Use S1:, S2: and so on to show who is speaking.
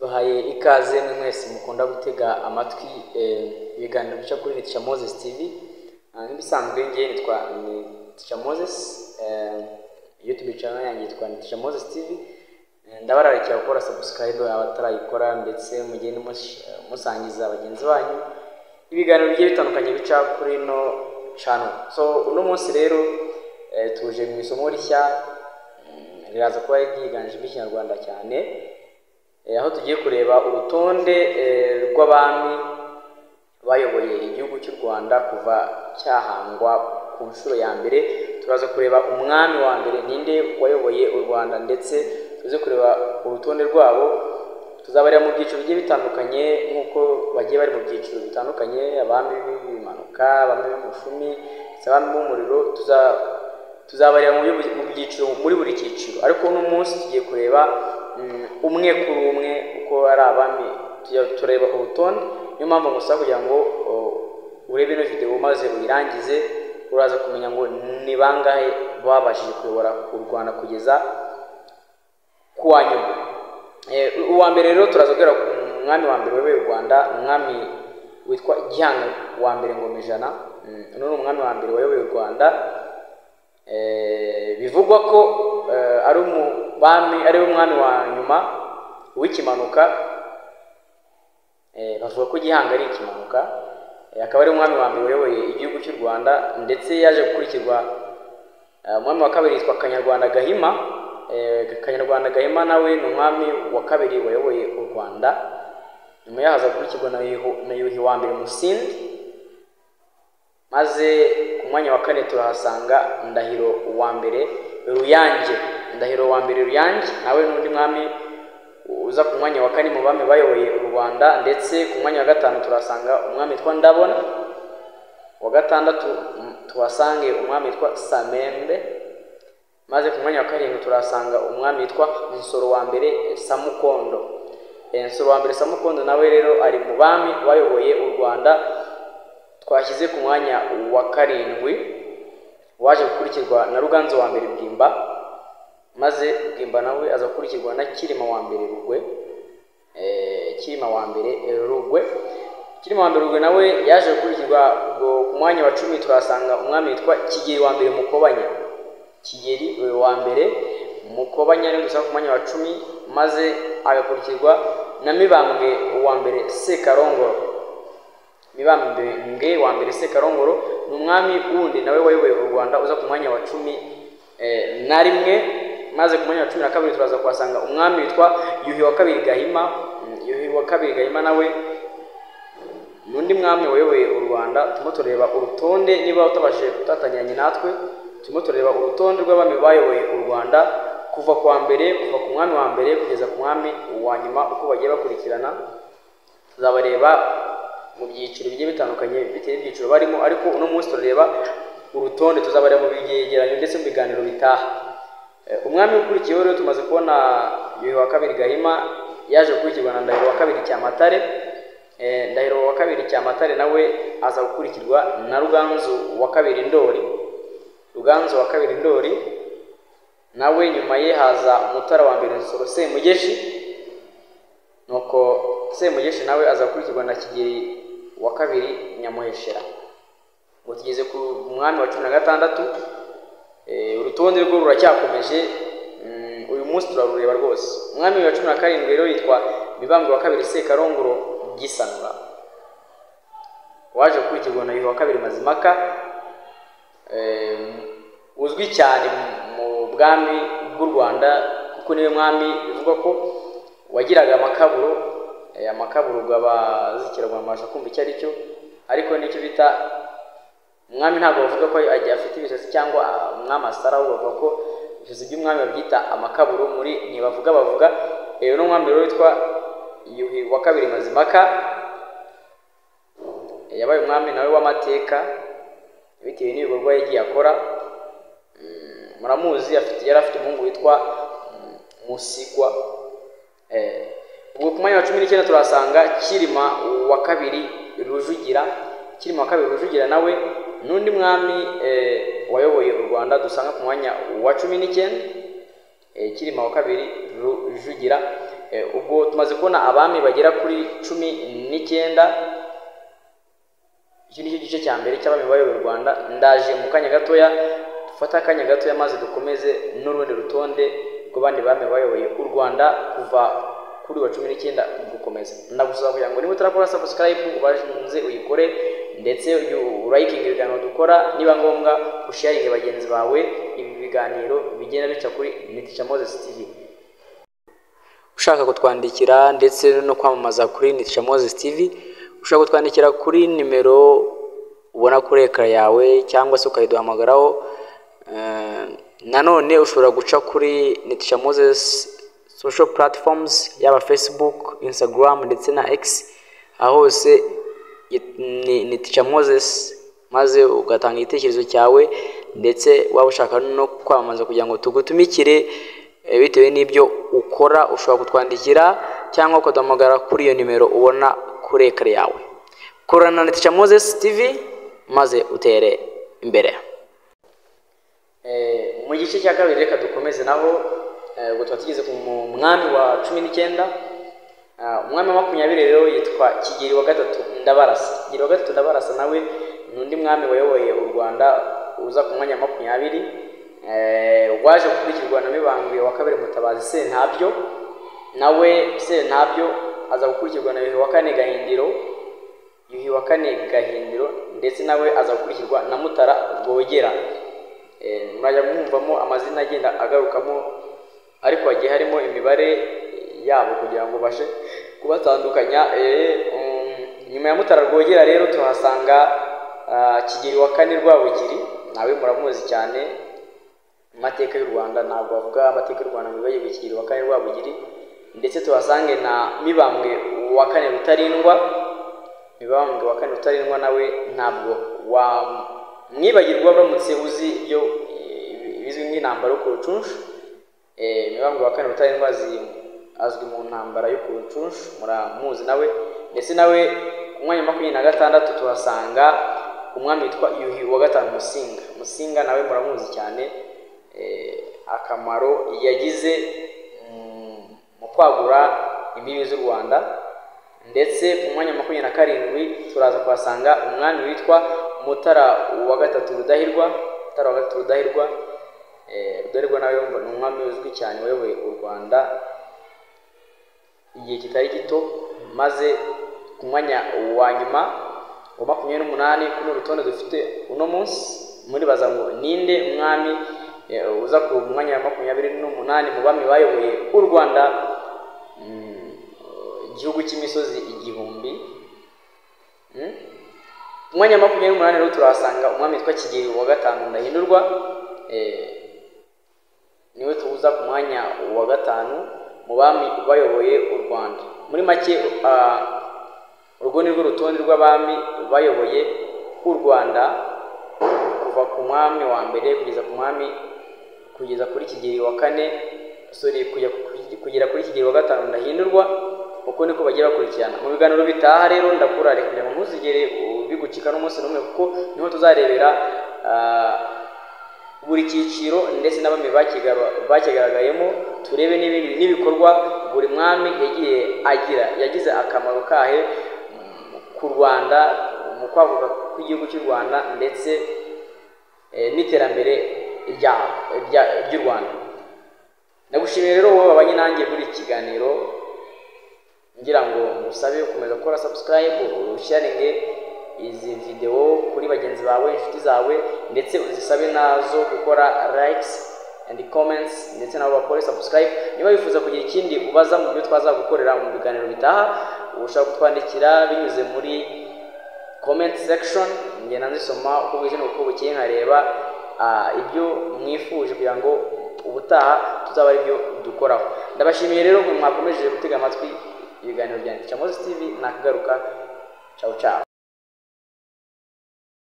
S1: Bahaye ikaze mwese mukunda gutega amatwi ibiganiro bica kuri Teacher Moses TV. Nk'ibisanzwe ngiye nitwa Teacher Moses, YouTube channel yanjye yitwa Teacher Moses TV. Ndabararikira gukora subscribe abatarayikora, ndetse mugende musangiza bagenzi banyu ibiganiro bigiye bitandukanye bica kuri no channel. So uno munsi rero tuje mu isomo rishya riraza kuba ryiganje b'ikinyarwanda cyane, aho tugiye kureba urutonde rw'abami bayoboye igihugu cy'u Rwanda kuva cyahangwa ku nshuro ya mbere. Turaza kureba umwami wa mbere ninde wayoboye u Rwanda, ndetse tuze kureba urutonde rwabo. Tuzabarira mu byiciro bigiye bitandukanye nk'uko bagiye bari mu byiciro bitandukanye: abami b'impanuka, abami b'umushumi, abami b'umuriro. Tuzabarira mu byiciro muri buri cyiciro, ariko uno munsi tugiye kureba umwe kuri umwe uko ari abami. Tureba urutonde, niyo mpamvu ngusaba kugira ngo urebe ino video maze uyirangize, uraza kumenya ngo ni bangahe babashije kuyobora u Rwanda kugeza ku wa nyuma. Uwa mbere rero turaza kugera ku mwami wa mbere wayoboye u Rwanda, umwami witwa Gihanga wa mbere Ngomijana. Uno ni umwami wa mbere wayoboye u Rwanda. Bivugwa ko ari umwami wa nyuma w'ikimanuka. Bavuga ko Gihanga ari ikimanuka, akaba ari umwami wa mbere wayoboye igihugu cy'u Rwanda, ndetse yaje gukurikirwa umwami wa kabiri yitwa Kanyarwanda Gahima. Kanyarwanda Gahima nawe ni umwami wa kabiri wayoboye u Rwanda. Nyuma yahaza gukurikirwa na Yuhi wa mbere Musindi, maze ku mwanya wa kane turahasanga Ndahiro wa mbere Ruyange. Ndahiro wa mbere Ruyange nawe n'undi mwami uza ku mwanya wa kane mu bami bayoboye u Rwanda, ndetse ku mwanya wa gatanu turasanga umwami witwa Ndabona. Wa gatandatu tuhasange umwami witwa Samembe, maze ku mwanya wa karindwi turasanga umwami witwa Nsoro wa mbere Samukondo. Nsoro wa mbere Samukondo nawe rero ari mu bami bayoboye u Rwanda. Twashyize ku mwanya wa karindwi, waje gukurikirwa na Ruganzu wa mbere Bwimba, maze Bwimba nawe aza gukurikirwa na Kirima wa mbere Rugwe. Kirima wa mbere Rugwe nawe yaje gukurikirwa. Ku mwanya wa 10 turasanga umwami witwa Kigeli wa mbere Mukobanya. Kigeli wa mbere Mukobanya ni gusa ku mwanya wa 10, maze agakurikirwa na Mibambwe wa mbere Sekarongoro. Mibambwe wa mbere Sekarongoro ni umwami wundi nawe wayoboye u Rwanda, uza ku mwanya wa 11. Maze ku mwanya wa 12 turaza kuhasanga umwami witwa Yuhi wa kabiri Gahima. Yuhi wa kabiri Gahima nawe nundi mwami wayoboye u Rwanda. Turimo tureba urutonde, niba utabashije kutatanyanya natwe, turimo tureba urutonde rw'abami bayoboye u Rwanda kuva ku mwami wa mbere kugeza ku mwami wa nyuma, uko bagiye bakurikirana. Tuzabareba mu byiciro bigiye bitandukanye bitewe n'ibyiciro barimo, ariko uno munsi turareba urutonde. Tuzabareba mu byegeranyo ndetse mu biganiro bitaha. Umwami ukurikiyeho rero tumaze kubona Yuhi wa kabiri Gahima, yaje gukurikirwa na Ndahiro wa kabiri Cyamatare. Ndahiro wa kabiri Cyamatare nawe aza gukurikirwa na Ruganzu wa kabiri Ndori. Ruganzu wa kabiri Ndori nawe nyuma ye haza Mutara wa mbere Nsoro Semugeshi. Nuko Semugeshi nawe aza gukurikirwa na Kigeli wa kabiri Nyamuheshera. Ngo tugeze ku mwami wa 16. Urutonde rwo ruracyakomeje, uyu munsi turarureba rwose. Umwami wa 17 rero yitwa Mibambwe wa kabiri Sekarongoro Gisanura, waje gukurikirwa na Yuhi wa kabiri Mazimaka, uzwi cyane mu bwami bw'u Rwanda kuko niwe mwami bivugwa ko wagiraga amakaburo gabazikirwa amasha kumva icyo ari cyo, ariko nicyo bita umwami. Ntabwo bavuga ko afite ibisasi cyangwa umwami asara, ahubwo bavuga ko ibisasi by'umwami babyita amakaburo. Muri ntibavuga bavuga. No mwami rero witwa Yuhi wa kabiri Mazimaka yabaye umwami nawe w'amateka bitewe n'ibikorwa yagiye akora. Muramuzi, yari afite umuhungu witwa Musigwa. Ubwo ku mwanya wa 19 turasanga Kirima wa kabiri Rujugira. Kirima wa kabiri Rujugira nawe n'undi mwami wayoboye u Rwanda dusanga ku mwanya wa 19. Kirima wa kabiri Rujugira ubwo tumaze kubona abami bagera kuri 19. Iki nicyo gice cya mbere cy'abami bayoboye u Rwanda. Ndaje mu kanya gatoya, dufata akanya gatoya maze dukomeze n'urundi rutonde rw'abandi bami bayoboye u Rwanda kuva kuri wa 19 gukomeza. Ndagusaba kugira ngo niba utarakora subscribe ubanze uyikore, ndetse urayikinga ibiganiro dukora, niba ngombwa usharinge bagenzi bawe ibi biganiro bigenda bica kuri Niticha Moses TV. Ushaka kutwandikira ndetse no kwamamaza kuri Niticha Moses TV, ushaka kutwandikira kuri nimero ubona kuri ekara yawe cyangwa se ukayiduhamagaraho. Nanone ushobora guca kuri Niticha Moses social platforms, yaba Facebook, Instagram ndetse na X, aho hose ni Niticha Moses, maze ugatanga igitekerezo cyawe, ndetse waba ushaka no kwamamaza kugira ngo tugutumikire bitewe n'ibyo ukora, ushobora kutwandikira cyangwa ukaduhamagara kuri iyo nimero ubona kuri ekara yawe. Korana na Niticha Moses TV maze utere imbere. Mu gice cya kabiri reka dukomeze naho ubwo twatugeze ku mwami wa 19. Umwami wa 20 rero yitwa Kigeli wa gatatu Ndabarasa. Kigeli wa gatatu Ndabarasa nawe n'undi mwami wayoboye u Rwanda uza ku mwanya wa 20, waje gukurikirwa na Mibambwe wa kabiri Mutabazi Sentabyo. Nawe Sentabyo aza gukurikirwa na Yuhi wa kane Gahindiro. Yuhi wa kane Gahindiro ndetse nawe aza gukurikirwa na Mutara Rwogera. Murajya mwumvamo amazina agenda agarukamo, ariko hagiye harimo imibare yabo kugira ngo bashe kubatandukanya. Nyuma ya Mutara Rwogera rero tuhasanga Kigeli wa kane Rwabugiri. Nawe muramuzi cyane mu mateka y'u Rwanda, ntabwo bavuga amateka y'u Rwanda ngo bagiye Kigeli wa kane Rwabugiri. Ndetse tuhasange na Mibambwe wa kane Rutarindwa. Mibambwe wa kane Rutarindwa nawe ntabwo mwibagirwa uramutse uzi ibyo bizwi nk'intambara yo ku Rucunshu. Mibambwe wa kane Rutarindwa azwi mu ntambara yo ku Rucunshu, muramuzi nawe. Ndetse nawe ku mwanya wa 26 tuhasanga umwami witwa Yuhi wa gatanu Musinga. Musinga nawe muramuzi cyane akamaro yagize mu kwagura imbibi z'u Rwanda. Ndetse ku mwanya wa 27 turaza kuhasanga umwami witwa Mutara wa gatatu Rudahirwa. Mutara wa gatatu Rudahirwa, Rudahirwa nawe ni umwami uzwi cyane wayoboye u Rwanda igihe kitari gito. Maze ku mwanya wa nyuma wa 28 kuri urutonde dufite uno munsi, muri baza ngo ninde umwami uza ku mwanya wa 28 mu bami bayoboye u Rwanda, igihugu cy'imisozi igihumbi. Umwanya wa 28 rero turahasanga umwami witwa Kigeli wa gatanu Ndahindurwa. Niwe tuza ku mwanya wa 5 mu bami bayoboye u Rwanda. Muri make urwo ni rwo rutonde rw'abami bayoboye u Rwanda kuva ku mwami wa mbere kugeza kuri Kigeli wa kane, kugera kuri Kigeli wa gatanu Ndahindurwa. Uko niko bagiye bakurikirana. Mu biganiro bitaha rero ndakurare kugira ngo ntuzigere bigucika n'umunsi n'umwe, kuko niho tuzarebera buri cyiciro ndetse n'abami bakigaragayemo, turebe n'ibindi n'ibikorwa buri mwami yagize akamaro kahe ku Rwanda, mu kwaguka kw'igihugu cy'u Rwanda ndetse n'iterambere ry'u Rwanda. Ndagushimiye rero wowe wabanye nanjye muri iki kiganiro, ngira ngo musabe gukomeza gukora subscribe, usharinge izi video kuri bagenzi bawe, inshuti zawe, ndetse uzisabe nazo gukora likes and comments, ndetse nabo bakore subscribe. Niba wifuza kugira ikindi ubaza mu byo twazagukorera mu biganiro bitaha, ushaka kutwandikira binyuze muri comment section, ngenda nzisoma uko bwije n'uko bukeye nkareba ibyo mwifuje kugira ngo ubutaha tuzaba ari byo dukoraho. Ndabashimiye rero mwakomeje gutega amatwi ibiganiro bya Niticha Moses TV. Nakagaruka. Ciao ciao.